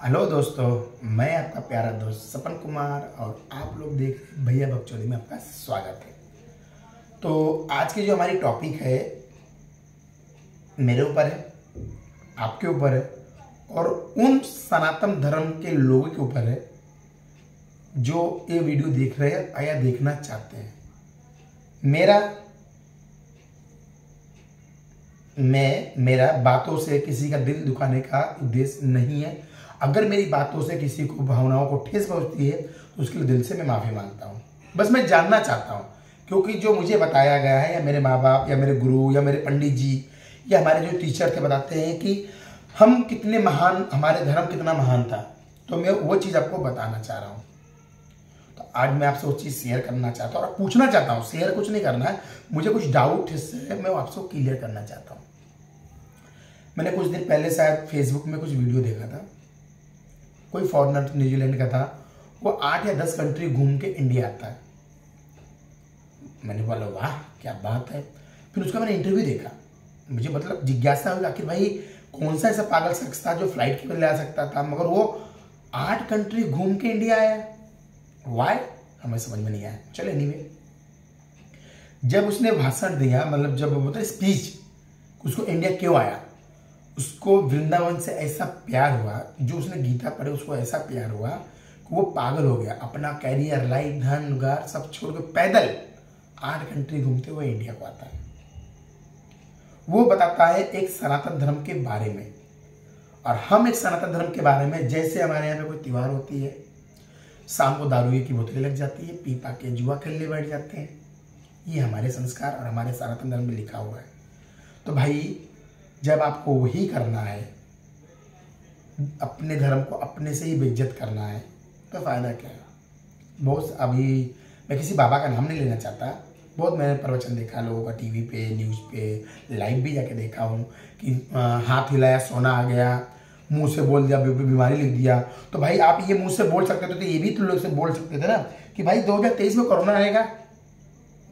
Hello दोस्तों, मैं आपका प्यारा दोस्त सपन कुमार और आप लोग देख रहे हैं भैया बकचोदी में आपका स्वागत है। तो आज की जो हमारी टॉपिक है मेरे ऊपर है, आपके ऊपर है और उन सनातन धर्म के लोगों के ऊपर है जो ये वीडियो देख रहे हैं या देखना चाहते हैं। मेरा बातों से किसी का दिल दुखाने का उद्देश्य नहीं है। अगर मेरी बातों से किसी को भावनाओं को ठेस पहुंचती है तो उसके लिए दिल से मैं माफ़ी मांगता हूं। बस मैं जानना चाहता हूं, क्योंकि जो मुझे बताया गया है या मेरे माँ बाप या मेरे गुरु या मेरे पंडित जी या हमारे जो टीचर थे बताते हैं कि हम कितने महान, हमारे धर्म कितना महान था, तो मैं वो चीज़ आपको बताना चाह रहा हूँ। तो आज मैं आपसे वो चीज़ शेयर करना चाहता हूँ और पूछना चाहता हूँ। शेयर कुछ नहीं करना है, मुझे कुछ डाउट है, मैं आपसे क्लियर करना चाहता हूँ। मैंने कुछ दिन पहले शायद फेसबुक में कुछ वीडियो देखा था, कोई फॉरेनर न्यूजीलैंड का था, वो 8 या 10 कंट्री घूम के इंडिया आता है। मैंने बोला वाह क्या बात है। फिर उसका मैंने इंटरव्यू देखा, मुझे मतलब जिज्ञासा हुई आखिर भाई कौन सा ऐसा पागल शख्स था जो फ्लाइट के बदले आ सकता था, मगर वो 8 कंट्री घूम के इंडिया आया। वाई हमें समझ में नहीं आया। चलो एनीवे, जब उसने भाषण दिया, मतलब जब मतलब स्पीच, उसको इंडिया क्यों आया, उसको वृंदावन से ऐसा प्यार हुआ, जो उसने गीता पढ़े उसको ऐसा प्यार हुआ कि वो पागल हो गया। अपना कैरियर, लाइफ, धन घर सब छोड़ के पैदल 8 कंट्री घूमते हुए इंडिया को आता है। वो बताता है एक सनातन धर्म के बारे में, और हम एक सनातन धर्म के बारे में, जैसे हमारे यहाँ पे कोई त्योहार होती है, शाम को दारू की बोतलें लग जाती है, पी पा के जुआ खेलने बैठ जाते हैं, ये हमारे संस्कार और हमारे सनातन धर्म में लिखा हुआ है। तो भाई जब आपको वही करना है, अपने धर्म को अपने से ही बेइज्जत करना है, तो फ़ायदा क्या है। बहुत अभी मैं किसी बाबा का नाम नहीं लेना चाहता, बहुत मैंने प्रवचन देखा लोगों का टीवी पे, न्यूज़ पे, लाइव भी जाके देखा हूँ कि हाथ हिलाया सोना आ गया, मुंह से बोल दिया बीमारी लिख दिया। तो भाई आप ये मुंह से बोल सकते थे तो ये भी तो लोग से बोल सकते थे ना कि भाई 2023 में कोरोना आएगा,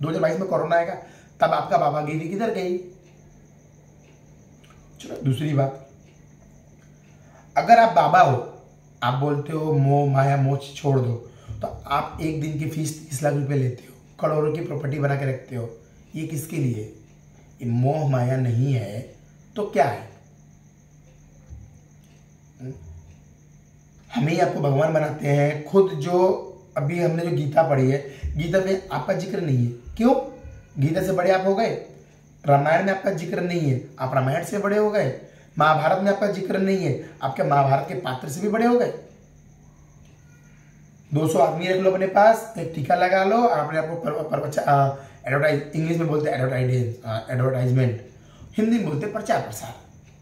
2022 में कोरोना आएगा, तब आपका बाबागिरी किधर गई। चलो दूसरी बात, अगर आप बाबा हो, आप बोलते हो मोह माया मोह छोड़ दो, तो आप एक दिन की फीस 30 लाख रुपए लेते हो, करोड़ों की प्रॉपर्टी बना के रखते हो, ये किसके लिए। ये मोह माया नहीं है तो क्या है। हम ही आपको भगवान बनाते हैं खुद। जो अभी हमने जो गीता पढ़ी है, गीता में आपका जिक्र नहीं है। क्यों? गीता से बड़े आप हो गए। रामायण में आपका जिक्र नहीं है, आप रामायण से बड़े हो गए। महाभारत में आपका जिक्र नहीं है, आपके महाभारत के पात्र से भी बड़े हो गए। 200 आदमी रख लो अपने पास, एक टीका लगा लो और अपने आपको एडवर्टाइज, इंग्लिश में बोलते हैं एडवर्टाइजमेंट, हिंदी में बोलते हैं प्रचार प्रसार।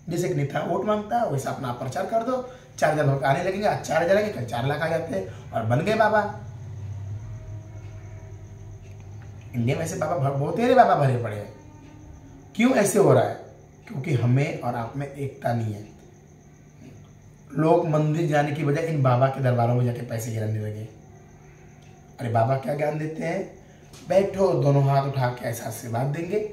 जैसे कि नेता वोट मांगता है वैसा अपना प्रचार कर दो, 4000 लोग आने लगेंगे, आज 4000 आएंगे, कल 4 लाख आ जाते हैं और बन गए बाबा। इंडिया में ऐसे बाबा बहुत तेरे बाबा भरे पड़े हैं। क्यों ऐसे हो रहा है? क्योंकि हमें और आप में एकता नहीं है। लोग मंदिर जाने की बजाय इन बाबा के दरबारों में जाके पैसे गिराने लगे। अरे बाबा क्या ज्ञान देते हैं, बैठो दोनों हाथ उठा के ऐसा आशीर्वाद देंगे,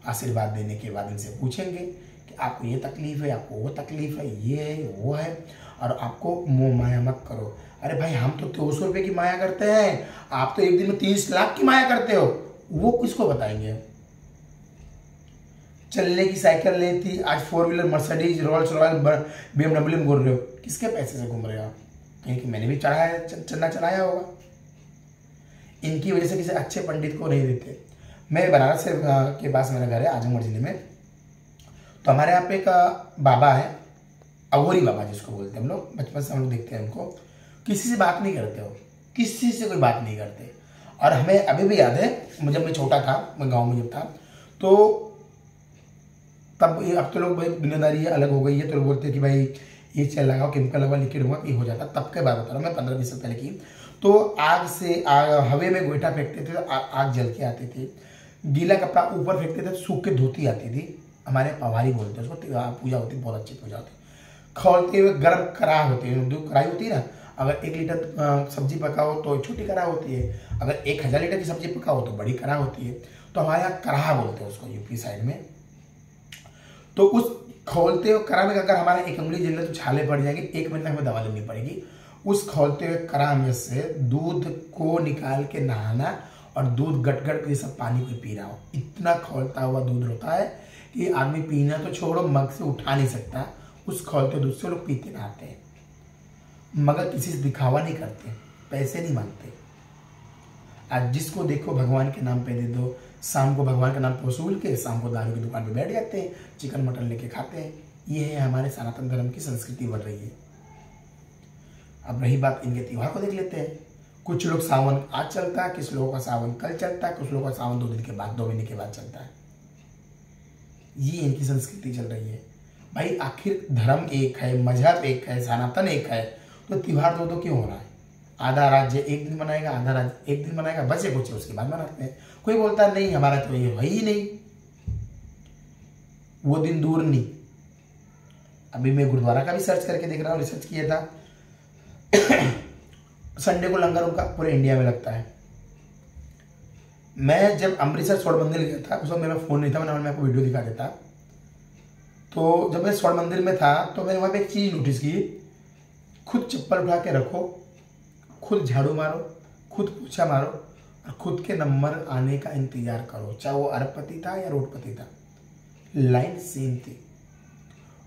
आशीर्वाद देने के बाद इनसे पूछेंगे कि आपको ये तकलीफ है, आपको वो तकलीफ है, ये है वो है, और आपको मोह माया मत करो। अरे भाई हम तो 200 रुपये की माया करते हैं, आप तो एक दिन में 30 लाख की माया करते हो, वो किसको बताएंगे। चलने की साइकिल नहीं थी, आज 4 wheeler Mercedes, Rolls Royal, BMW में घूम रहे हो, किसके पैसे से घूम रहे हो आप। कहीं कि मैंने भी चढ़ाया, चन्ना चढ़ाया होगा। इनकी वजह से किसी अच्छे पंडित को नहीं देते। मैं बनारस से के पास मेरा घर है, आजमगढ़ जिले में। तो हमारे यहाँ पे एक बाबा है, अघोरी बाबा जिसको बोलते हैं हम लोग, बचपन से हम लोग देखते हैं उनको। किसी से बात नहीं करते हो, किसी से कोई बात नहीं करते। और हमें अभी भी याद है, जब मैं छोटा था, मैं गाँव में जब था, तो तब अब तो लोग भाई दुनियादारी अलग हो गई है, तो लोग बोलते हैं कि भाई ये चल लगाओ, केमिकल लगा, लिक्विड हुआ, ये हो जाता। तब के बाद बता रहा हूँ मैं, 15-20 साल पहले की। तो आग से हवे में गोईठा फेंकते थे तो आग जल के आती थी, गीला कपड़ा ऊपर फेंकते थे तो सूख के धोती आती थी। हमारे पवारी बोलते हैं उसको, पूजा होती, बहुत अच्छी पूजा होती। खोलते हुए गर्म कढ़ाई होती है, जो कढ़ाई होती है ना, अगर 1 लीटर सब्जी पकाओ तो छोटी कढ़ाई होती है, अगर 1000 लीटर की सब्जी पकाओ तो बड़ी कढ़ाई होती है। तो हमारे यहाँ कढ़ा बोलते हैं उसको, यूपी साइड में। तो उस खोलते हुए करा में अगर हमारा एक उंगली जल तो छाले पड़ जाएंगे, 1 मिनट में हमें दवा लेनी पड़ेगी। उस खोलते हुए करा में से दूध को निकाल के नहाना और दूध गट गट के सब पानी को पी रहा हो, इतना खोलता हुआ दूध होता है कि आदमी पीना तो छोड़ो मग से उठा नहीं सकता। उस खोलते दूध से लोग पीते नहाते हैं, मगर किसी से दिखावा नहीं करते, पैसे नहीं मांगते। आज जिसको देखो भगवान के नाम पे दे दो, शाम को भगवान के नाम पे वसूल के शाम को दारू की दुकान पे बैठ जाते हैं, चिकन मटन लेके खाते हैं। ये है हमारे सनातन धर्म की संस्कृति बढ़ रही है। अब रही बात इनके त्योहार को देख लेते हैं। कुछ लोग सावन आज चलता है, कुछ लोगों का सावन कल चलता है, कुछ लोगों का सावन 2 दिन के बाद 2 महीने के बाद चलता है। ये इनकी संस्कृति चल रही है। भाई आखिर धर्म एक है, मजहब एक है, सनातन एक है, तो त्योहार 2-2 क्यों हो रहा है? आधा राज्य 1 दिन मनाएगा, आधा राज्य 1 दिन मनाएगा, बचे कुछ उसके बाद मनाते हैं। कोई बोलता है नहीं हमारा तो ये है ही नहीं, वो दिन दूर नहीं। अभी मैं गुरुद्वारा का भी सर्च करके देख रहा हूँ, रिसर्च किया था। संडे को लंगर उनका पूरे इंडिया में लगता है। मैं जब अमृतसर स्वर्ण मंदिर गया था, उस वक्त मेरा फोन नहीं था, मैं आपको वीडियो दिखा देता। तो जब मैं स्वर्ण मंदिर में था तो मैंने वहां पे एक चीज नोटिस की, खुद चप्पल उठा के रखो, खुद झाड़ू मारो, खुद पोछा मारो और खुद के नंबर आने का इंतजार करो, चाहे वो अरबपति था या रोडपति था, लाइन सेम थी।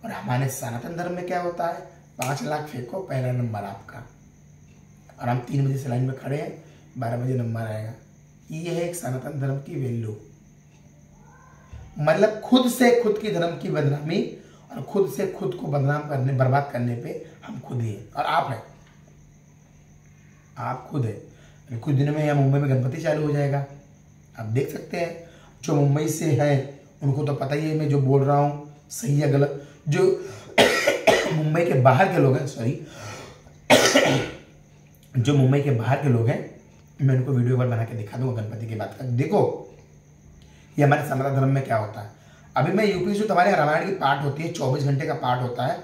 और हमारे सनातन धर्म में क्या होता है, 5 लाख फेंको, पहला नंबर आपका, और हम 3 बजे से लाइन में खड़े हैं, 12 बजे नंबर आएगा। ये है एक सनातन धर्म की वैल्यू। मतलब खुद से खुद की धर्म की बदनामी और खुद से खुद को बदनाम करने, बर्बाद करने पे हम खुद ही हैं। और आप हैं, आप खुद है। कुछ दिनों में यहाँ मुंबई में गणपति चालू हो जाएगा, आप देख सकते हैं। जो मुंबई से हैं उनको तो पता ही है मैं जो बोल रहा हूँ सही या गलत। जो मुंबई के बाहर के लोग हैं, सॉरी, जो मुंबई के बाहर के लोग हैं, मैं उनको वीडियो पर बना के दिखा दूंगा गणपति की बात का। देखो ये हमारे सनातन धर्म में क्या होता है। अभी मैं यूपी से, तुम्हारे रामायण की पाठ होती है, 24 घंटे का पाठ होता है।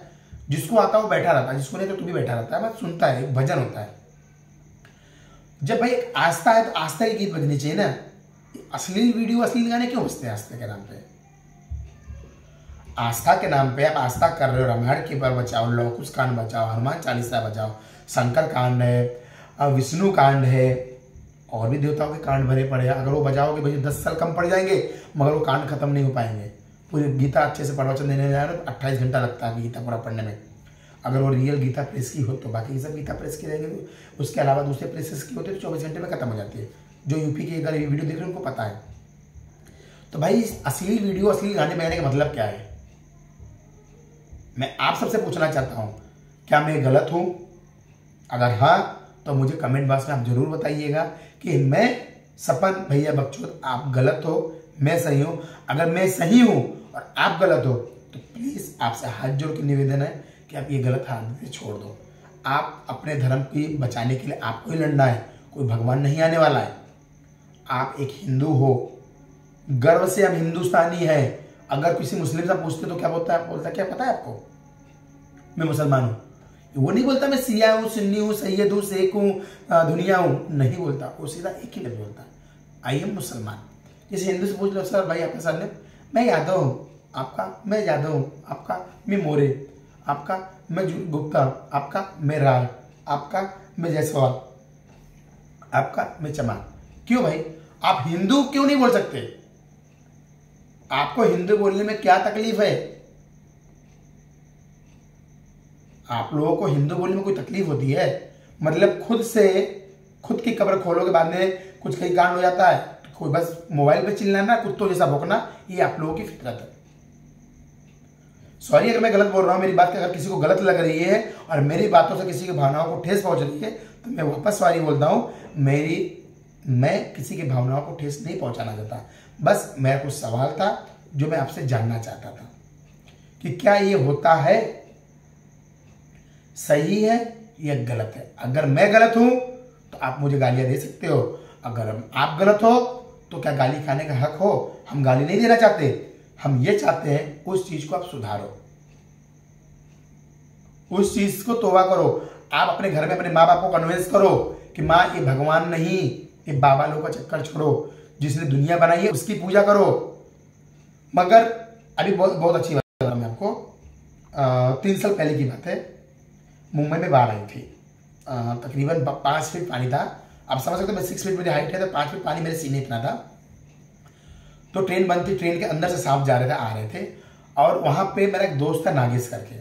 जिसको आता है वो बैठा रहता है, जिसको नहीं तो तू भी बैठा रहता है, बस सुनता है। एक भजन होता है। जब भाई एक आस्था है तो आस्था की गीत बजनी चाहिए ना। असली वीडियो, असली गाने क्यों बजते हैं आस्था के नाम पे? आस्था के नाम पे आप आस्था कर रहे हो, रामायण के पर बचाओ, लव कुश कांड बचाओ, हनुमान चालीसा बचाओ, शंकर कांड है, विष्णु कांड है, और भी देवताओं के कांड भरे पड़े हैं। अगर वो बजाओगे भाई 10 साल कम पड़ जाएंगे, मगर वो कांड खत्म नहीं हो पाएंगे। पूरी गीता अच्छे से प्रवचन देने जाए तो 28 घंटा लगता है गीता पूरा पढ़ने में। अगर वो रियल गीता प्रेस की हो तो, बाकी सब गीता प्रेस की रहेंगे, उसके अलावा दूसरे प्रेसेस की होती है तो 24 घंटे में खत्म हो जाती है। जो यूपी की अगर वीडियो देख रहे हैं उनको पता है। तो भाई असली वीडियो, असली गाने बजाने का मतलब क्या है? मैं आप सबसे पूछना चाहता हूं, क्या मैं गलत हूं? अगर हाँ तो मुझे कमेंट बॉक्स में आप जरूर बताइएगा कि मैं सपन भैया बकचोद, आप गलत हो, मैं सही हूं। अगर मैं सही हूं और आप गलत हो तो प्लीज आपसे हाथ जोड़ के निवेदन है कि आप ये गलत आदतें छोड़ दो। आप अपने धर्म की बचाने के लिए आपको ही लड़ना है, कोई भगवान नहीं आने वाला है। आप एक हिंदू हो, गर्व से हम हिंदुस्तानी है। अगर किसी मुस्लिम से पूछते तो क्या बोलता क्या पता है आपको? मैं मुसलमान हूं। वो नहीं बोलता मैं सिया हूं, सुन्नी हूं, सैयद हूं, शेख हूं, दुनिया हूं, नहीं बोलता। वो सीधा एक ही लफ्ज बोलता, आई एम मुसलमान। जैसे हिंदू से पूछ लो, सर भाई आपका सरनेम, मैं यादव हूं, आपका मैं यादव हूं, आपका मैं मोरे, आपका मैं गुप्ता, आपका मैं राय, आपका मैं जायसवाल, आपका मैं चमार। क्यों भाई आप हिंदू क्यों नहीं बोल सकते? आपको हिंदू बोलने में क्या तकलीफ है? आप लोगों को हिंदू बोलने में कोई तकलीफ होती है? मतलब खुद से खुद की कब्र खोलोगे, बाद में कुछ कहीं कांड हो जाता है, कोई बस मोबाइल पे चिल्लाना, कुत्तों जैसा भौंकना, ये आप लोगों की फितरत है। सॉरी अगर मैं गलत बोल रहा हूं, मेरी बात अगर किसी को गलत लग रही है और मेरी बातों से किसी की भावनाओं को ठेस पहुंच रही है तो मैं वापस सॉरी बोलता हूं। मैं किसी की भावनाओं को ठेस नहीं पहुंचाना चाहता, बस मेरा कुछ सवाल था जो मैं आपसे जानना चाहता था कि क्या ये होता है, सही है या गलत है। अगर मैं गलत हूं तो आप मुझे गालियां दे सकते हो, अगर आप गलत हो तो क्या गाली खाने का हक हो? हम गाली नहीं देना चाहते, हम ये चाहते हैं उस चीज को आप सुधारो, उस चीज को तौबा करो। आप अपने घर में अपने माँ बाप को कन्विंस करो कि माँ ये भगवान नहीं, ये बाबा लोगों का चक्कर छोड़ो, जिसने दुनिया बनाई है उसकी पूजा करो। मगर अभी बहुत अच्छी बात है मैं आपको 3 साल पहले की बात है, मुंबई में बाढ़ आई थी। तकरीबन 5 फीट पानी था। आप समझ सकते हो, मैं 6 फीट मेरी हाइट है, तो 5 फीट पानी मेरे सीने इतना था। तो ट्रेन बंद थी, ट्रेन के अंदर से सांप जा रहे थे, आ रहे थे। और वहां पे मेरा एक दोस्त था नागेश करके,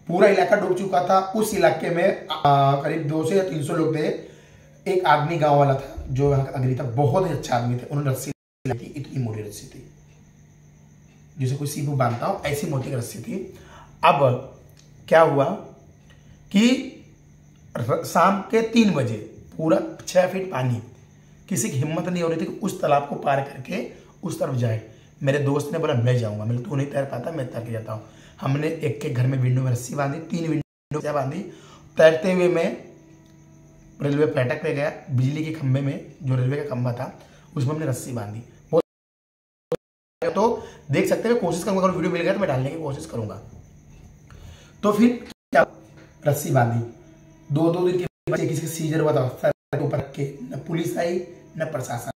पूरा इलाका डूब चुका था। उस इलाके में करीब 200 या 300 लोग थे। एक आदमी गांव वाला था जो यहाँ का अग्री था, बहुत ही अच्छा आदमी थे। उन्होंने रस्सी ली थी, इतनी मोटी रस्सी थी जिसे कोई सीपू बांधता हो, ऐसी मोटी रस्सी थी। अब क्या हुआ कि शाम के 3 बजे पूरा 6 फीट पानी, किसी की हिम्मत नहीं हो रही थी कि उस तालाब को पार करके उस तरफ जाए। मेरे दोस्त ने बोला मैं जाऊंगा। मैंने तू नहीं तैर पाता, मैं तैर के जाता हूँ। हमने एक के घर में विंडो में रस्सी बांधी, 3 विंडो से बांधी। तैरते हुए मैं रेलवे फाटक पे गया, बिजली के खंभे में जो रेलवे का खंभा था उसमें हमने रस्सी बांधी। तो देख सकते हैं, कोशिश करूंगा, अगर वीडियो मिल गया तो मैं डालने की कोशिश करूंगा। तो फिर क्या, रस्सी बांधी। 2-2 दिन के बच्चे, किसी का सीजर हुआ था, सर ऊपर रख के, न पुलिस आई न प्रशासन।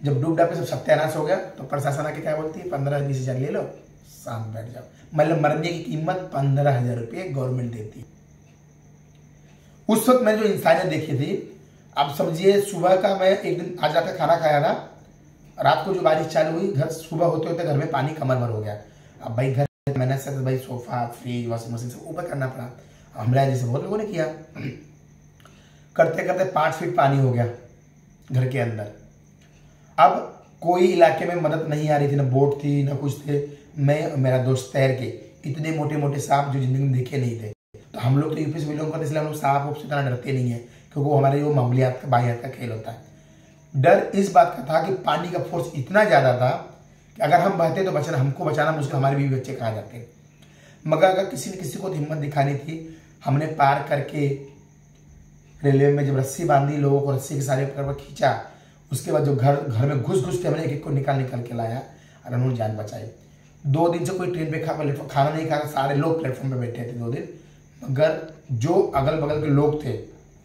जब डूब डाब के सब सत्यानाश हो गया तो प्रशासन आके क्या बोलती है, 15-20 हजार ले लो, शांत बैठ जाओ। मतलब मरने की कीमत 15,000 रुपये गवर्नमेंट देती। उस वक्त मैंने जो इंसानियत देखी थी, आप समझिए, सुबह का मैं एक दिन आज जाकर खाना खाया था, रात को जो बारिश चालू हुई, घर सुबह होते होते घर में पानी कमर भर हो गया। अब भाई घर मेहनत से भाई सोफा, फ्रिज, वॉशिंग मशीन सब ऊपर करना पड़ा। हमारे जैसे बहुत लोगों ने किया। करते करते 5 फीट पानी हो गया घर के अंदर। अब कोई इलाके में मदद नहीं आ रही थी, ना बोट थी ना कुछ थे। मैं मेरा दोस्त तैर के, इतने मोटे मोटे सांप जो जिंदगी में देखे नहीं थे। तो हम लोग तो यूपी से बिलोंग करते, इसलिए हम लोग सांप से इतना डरते नहीं है, क्योंकि वो हमारे जो मामूलियात का बाह्यात का खेल होता है। डर इस बात का था कि पानी का फोर्स इतना ज्यादा था कि अगर हम बहते तो बचना, हमको बचाना मुश्किल, हमारे बीवी बच्चे कहाँ जाते। मगर अगर किसी ने किसी को हिम्मत दिखानी थी, हमने पार करके रेलवे में जब रस्सी बांधी, लोगों को रस्सी के सारे पकड़ खींचा। उसके बाद जो घर में घुस के हमने एक को निकाल के लाया और उन्होंने जान बचाई। 2 दिन से कोई ट्रेन पे खाना नहीं खा, सारे लोग प्लेटफॉर्म पे बैठे थे 2 दिन। मगर जो अगल बगल के लोग थे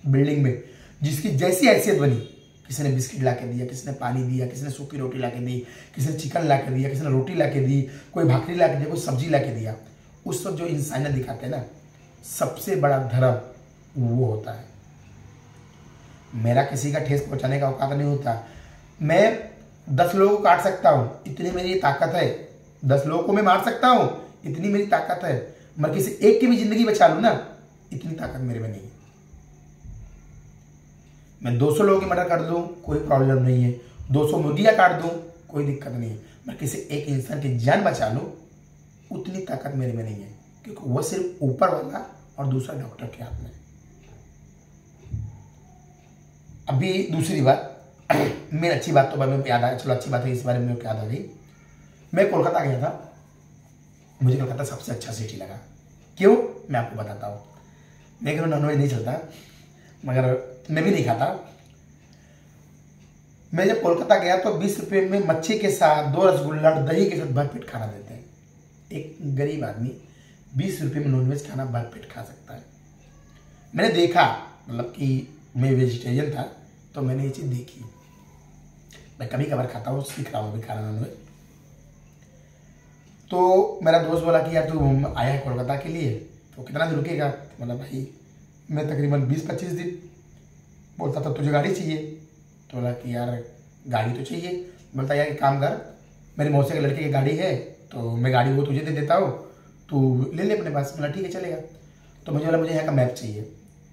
बिल्डिंग में, जिसकी जैसी हैसियत बनी, किसी ने बिस्किट ला के दिया, किसी ने पानी दिया, किसी ने सूखी रोटी ला के दी, किसी ने चिकन ला के दिया, किसी ने रोटी ला के दी, कोई भाकरी ला के दिया, कोई सब्जी ला के दिया। उस वक्त जो इंसानियत दिखाते हैं ना, सबसे बड़ा धर्म वो होता है। मेरा किसी का ठेस पहुंचाने का औकात नहीं होता। मैं 10 लोगों को काट सकता हूं, इतनी मेरी ताकत है। 10 लोगों को मैं मार सकता हूं, इतनी मेरी ताकत है। मगर किसी एक की भी जिंदगी बचा लूं ना, इतनी ताकत मेरे में नहीं है। मैं 200 लोगों की मर्डर कर दूं, कोई प्रॉब्लम नहीं है। 200 मुर्गियां काट दूं, कोई दिक्कत नहीं है। मैं किसी एक इंसान की जान बचा लूं, उतनी ताकत मेरे में नहीं है, क्योंकि वो सिर्फ ऊपर वाला और दूसरा डॉक्टर के हाथ में। अभी दूसरी बात, मेरी अच्छी बात तो मैं याद आया, चलो अच्छी बात है, इस बारे में याद आ गई। मैं कोलकाता गया था, मुझे कोलकाता सबसे अच्छा सिटी लगा। क्यों, मैं आपको बताता हूँ। मेरे घर में नॉनवेज नहीं चलता, मगर मैं भी नहीं खाता। मैं जब कोलकाता गया तो 20 रुपये में मच्छी के साथ 2 रसगुल्ला दही के साथ भरपेट खाना देते हैं। एक गरीब आदमी 20 रुपये में नॉनवेज खाना भरपेट खा सकता है। मैंने देखा, मतलब कि मैं वेजिटेरियन था तो मैंने ये चीज़ देखी। मैं कभी कभार खाता हूँ, सीख रहा हूँ अभी खाना नॉनवेज। तो मेरा दोस्त बोला कि यार तू आया है कोलकाता के लिए, तो कितना दिन रुकेगा? मतलब भाई मैं तकरीबन 20-25 दिन। बोलता था तुझे गाड़ी चाहिए? तो बोला कि यार गाड़ी तो चाहिए। बोलता यार एक काम कर, मेरे मौसी के लड़के की गाड़ी है, तो मैं गाड़ी वो तुझे दे देता हूँ, तू ले ले अपने पास। बोला ठीक है चलेगा। तो मुझे बोला मुझे यहाँ का मैप चाहिए।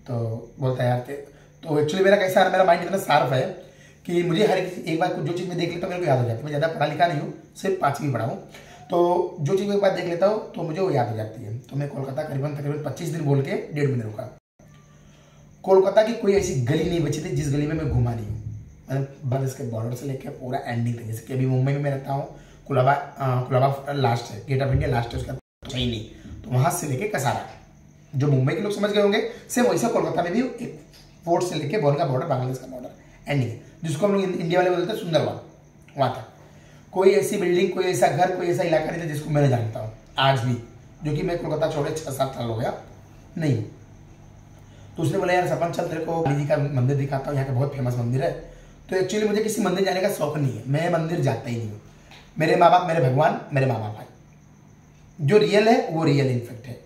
तो बोलता यार तो एक्चुअली मेरा कैसा है, मेरा माइंड इतना शार्प है कि मुझे हर एक बार जो चीज़ मैं देख लेता हूँ मेरे को याद हो जाती है। मैं ज़्यादा पढ़ा लिखा नहीं हूँ, सिर्फ 5वीं पढ़ा हूँ, तो जो चीज़ मैं एक बार देख लेता हूँ तो मुझे वो याद हो जाती है। तो मैं कोलकाता तकरीबन 25 दिन बोल के 1.5 महीने रुका। कोलकाता की कोई ऐसी गली नहीं बची थी जिस गली में मैं घुमा नहीं हूँ। मतलब बस इसके बॉर्डर से लेकर पूरा एंडिंग तक। जैसे कि अभी मुंबई में मैं रहता हूँ, कुलाबा लास्ट है, गेट ऑफ इंडिया लास्ट है, उसका सही नहीं। तो वहाँ से लेके कसारा, जो मुंबई के लोग समझ गए होंगे, सेम वैसा कोलकाता में भी एक पोर्ट से लेके बोन का बॉर्डर, बांग्लादेश का बॉर्डर एंडिंग है, जिसको हम लोग इंडिया वाले बोलते हैं सुंदरवन। वहाँ तक कोई ऐसी बिल्डिंग, कोई ऐसा घर, कोई ऐसा इलाका नहीं था जिसको मैं जानता हूँ आज भी, जो कि मैं कोलकाता छोड़े 6-7 साल हो गया नहीं। तो उसने बोला यार सपन चल तेरे को काली जी का मंदिर दिखाता हूँ, यहाँ का बहुत फेमस मंदिर है। तो एक्चुअली मुझे किसी मंदिर जाने का शौक नहीं है, मैं मंदिर जाता ही नहीं हूँ। मेरे माँ बाप मेरे भगवान, मेरे माँ बाप है। जो रियल है वो रियल इनफेक्ट है।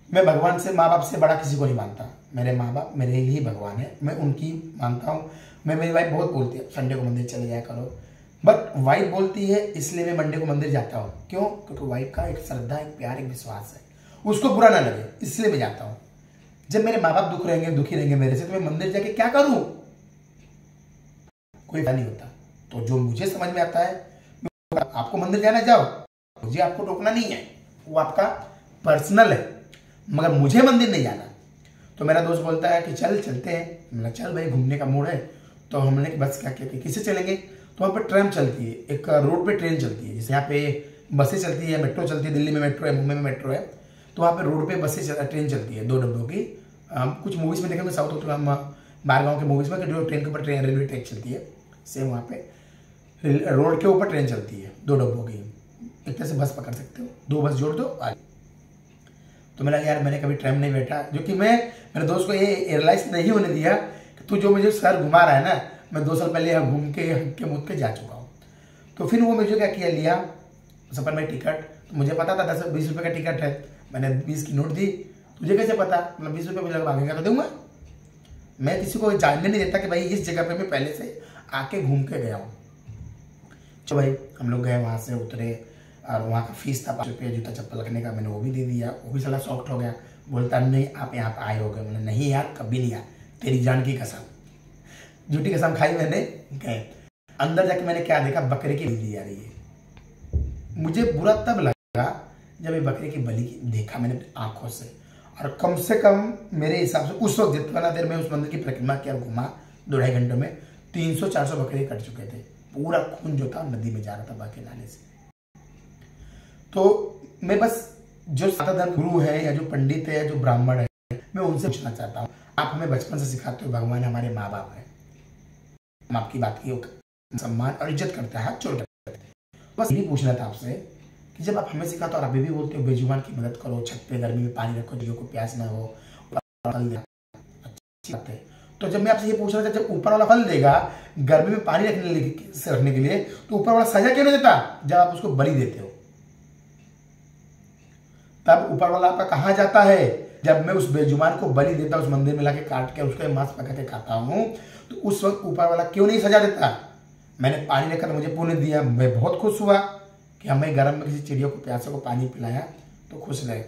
मैं भगवान से, माँ बाप से बड़ा किसी को नहीं मानता। मेरे माँ बाप मेरे ही भगवान है, मैं उनकी मानता हूँ। मेरी वाइफ बहुत बोलती है संडे को मंदिर चले जाया करो, बट वाइफ बोलती है इसलिए मैं मंडे को मंदिर जाता हूँ। क्यों? क्योंकि वाइफ का एक श्रद्धा, एक प्यार, एक विश्वास है, उसको बुरा ना लगे, इसलिए मैं जाता हूँ। जब मेरे माँ बाप दुखी रहेंगे मेरे से, तो मैं मंदिर जाके क्या करूँ? कोई फायदा नहीं होता। तो जो मुझे समझ में आता है, आपको मंदिर जाना जाओ, मुझे आपको रोकना नहीं है, वो आपका पर्सनल है, मगर मुझे मंदिर नहीं जाना। तो मेरा दोस्त बोलता है कि चलते हैं। मैंने चल भाई, घूमने का मूड है। तो हमने बस क्या किया कि किससे चलेंगे? तो वहाँ पे ट्रेन चलती है, एक रोड पे ट्रेन चलती है, जैसे यहाँ पे बसें चलती है, मेट्रो चलती है, दिल्ली में मेट्रो है, मुंबई में मेट्रो है, तो वहाँ पे रोड पे ट्रेन चलती है 2 डब्बों की। कुछ मूवीज में देखेंगे साउथ बाहरगांव के मूवीज में, जो ट्रेन के ऊपर रेलवे ट्रैक चलती है, सेम वहाँ पे रोड के ऊपर ट्रेन चलती है 2 डब्बों की। एक तरह से बस पकड़ सकते हो, 2 बस जोड़ दो आ। तो मैंने यार मैंने कभी ट्रेन नहीं बैठा, जो कि मैं मेरे दोस्त को ये रियलाइज नहीं होने दिया कि तू जो मुझे शहर घुमा रहा है ना, मैं 2 साल पहले यहाँ घूम के हक के मुद के जा चुका हूँ। तो फिर वो मुझे क्या किया, लिया सफर में टिकट। तो मुझे पता था 10-20 रुपये का टिकट है, मैंने 20 की नोट दी। तुझे कैसे पता? मतलब 20 रुपये मुझे मांगेगा तो दूंगा। मैं किसी को जानने नहीं देता कि भाई इस जगह पे मैं पहले से आके घूम के गया हूँ। तो भाई हम लोग गए, वहाँ से उतरे और वहाँ का फीस था 5 रुपये जूता चप्पल रखने का, मैंने वो भी दे दिया। वो भी साला शॉक्ड हो गया, बोलता नहीं आप यहाँ पे आए हो गए। मैंने नहीं यार कभी नहीं आया, तेरी जान की कसम। झूठी कसम खाई मैंने। गए अंदर जाके मैंने क्या देखा, बकरे की बलि दी जा रही है। मुझे बुरा तब लगा जब ये बकरे की बलि देखा मैंने आंखों से। और कम से कम मेरे हिसाब से उस वक्त जितना देर में उस मंदिर की परिक्रमा किया, घुमा 2-2.5 घंटे में 300-400 बकरे कट चुके थे। पूरा खून जो था नदी में जा रहा था बाकी नाले से। तो मैं बस जो सनातन गुरु है या जो पंडित है या जो ब्राह्मण है, मैं उनसे पूछना चाहता हूँ, आप हमें बचपन से सिखाते हो भगवान हमारे माँ बाप है, हम आपकी बात की सम्मान और इज्जत करते हैं, हाथ जोड़ करते हैं। बस यही पूछना था आपसे कि जब आप हमें सिखाते हो और अभी भी बोलते हो बेजुबान की मदद करो, छत पे गर्मी में पानी रखो, जीवों को प्यास ना हो, अच्छी बात है। तो जब मैं आपसे ये पूछ रहा था, जब ऊपर वाला फल देगा गर्मी में पानी रखने के लिए, तो ऊपर वाला सजा क्यों नहीं देता जब आप उसको बलि देते हो? तब ऊपर वाला आपका कहाँ जाता है? जब मैं उस बेजुबान को बलि देता, उस मंदिर में लाके काट के उसका मांस पका के खाता हूँ, तो उस वक्त ऊपर वाला क्यों नहीं सजा देता? मैंने पानी रखा तो मुझे पुण्य दिया, मैं बहुत खुश हुआ कि हमें गर्म में किसी चिड़िया को, प्यासे को पानी पिलाया तो खुश रहे।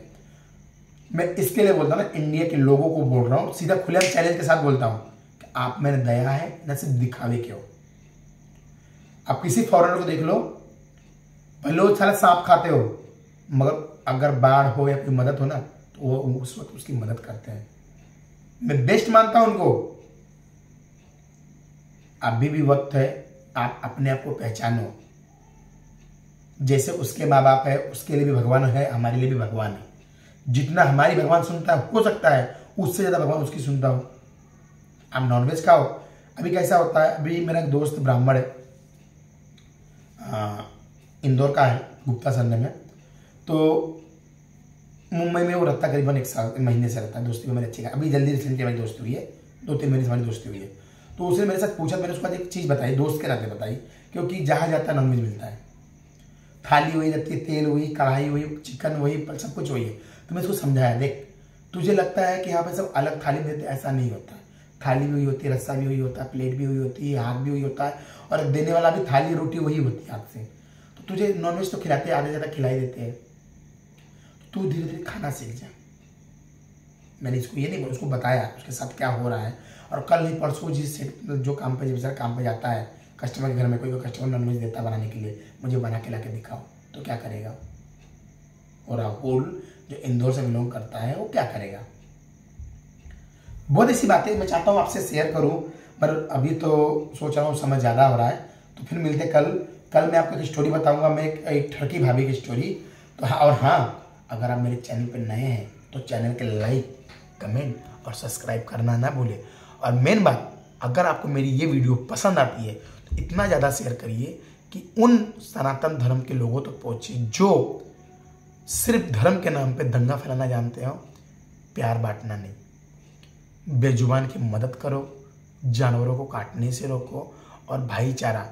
मैं इसके लिए बोलता हूँ ना, इंडिया के लोगों को बोल रहा हूँ, सीधा खुले चैलेंज के साथ बोलता हूँ कि आप में दया है न सिर्फ दिखावे के हो। आप किसी फॉरेनर को देख लो, भले वो साला सांप खाते हो, मगर अगर बाढ़ हो या कोई मदद हो ना, तो वो उस वक्त उसकी मदद करते हैं। मैं बेस्ट मानता हूं उनको। अभी भी वक्त है, आप अपने आप को पहचानो। जैसे उसके माँ बाप है, उसके लिए भी भगवान है, हमारे लिए भी भगवान है। जितना हमारी भगवान सुनता है, हो सकता है उससे ज्यादा भगवान उसकी सुनता हो। आप नॉनवेज खाओ। अभी कैसा होता है, अभी मेरा एक दोस्त ब्राह्मण है, इंदौर का है, गुप्ता सरने में। तो मुंबई में वो रहता करीबन 1 महीने से रहता है। दोस्ती में मेरी अच्छी, अभी जल्दी रिसेंटली हमारी दोस्ती हुई है, 2-3 महीने से हमारी दोस्ती हुई है। तो उसने मेरे साथ पूछा, मैंने उसके बाद एक चीज़ बताई, दोस्त के नाते बताई, क्योंकि जहाँ जाता है नॉनवेज मिलता है, थाली वही रहती है, तेल वही, कढ़ाई वही, चिकन वही, सब कुछ वही है। तो मैं उसको समझाया, देख तुझे लगता है कि यहाँ पे सब अलग थाली देते, ऐसा नहीं होता। थाली भी वही होती है, रस्सा भी वही होता है, प्लेट भी वही होती है, हाथ भी वही होता है, और देने वाला भी थाली रोटी वही होती है हाथ से। तो तुझे नॉनवेज तो खिलाते, आधे ज़्यादा खिलाई देते हैं, तू धीरे धीरे खाना सीख जा। मैंने इसको ये नहीं बोला, उसको बताया उसके साथ क्या हो रहा है। और कल नहीं परसों जो काम पे जाता है, कस्टमर के घर में कोई कस्टमर नॉनवेज देता बनाने के लिए, मुझे बना के ला के दिखाओ, तो क्या करेगा? और राहुल जो इंदौर से बिलोंग करता है, वो क्या करेगा? बहुत ऐसी बातें मैं चाहता हूँ आपसे शेयर करूँ, पर अभी तो सोच रहा हूँ समय ज़्यादा हो रहा है। तो फिर मिलते कल मैं आपको एक स्टोरी बताऊँगा, मैं एक ठरकी भाभी की स्टोरी। तो हाँ, और हाँ, अगर आप मेरे चैनल पर नए हैं तो चैनल के लाइक, कमेंट और सब्सक्राइब करना ना भूलें। और मेन बात, अगर आपको मेरी ये वीडियो पसंद आती है तो इतना ज़्यादा शेयर करिए कि उन सनातन धर्म के लोगों तक पहुँचे जो सिर्फ धर्म के नाम पे दंगा फैलाना जानते हो, प्यार बांटना नहीं। बेजुबान की मदद करो, जानवरों को काटने से रोको, और भाईचारा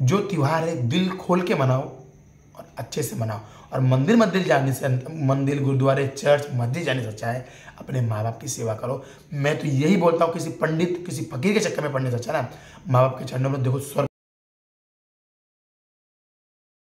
जो त्यौहार है दिल खोल के मनाओ और अच्छे से मनाओ। और मंदिर जाने से, मंदिर, गुरुद्वारे, चर्च, मस्जिद जाने से अच्छा है अपने माँ बाप की सेवा करो। मैं तो यही बोलता हूँ, किसी पंडित, किसी फकीर के चक्कर में पड़ने से अच्छा ना माँ बाप के चरणों में देखो स्वर्ग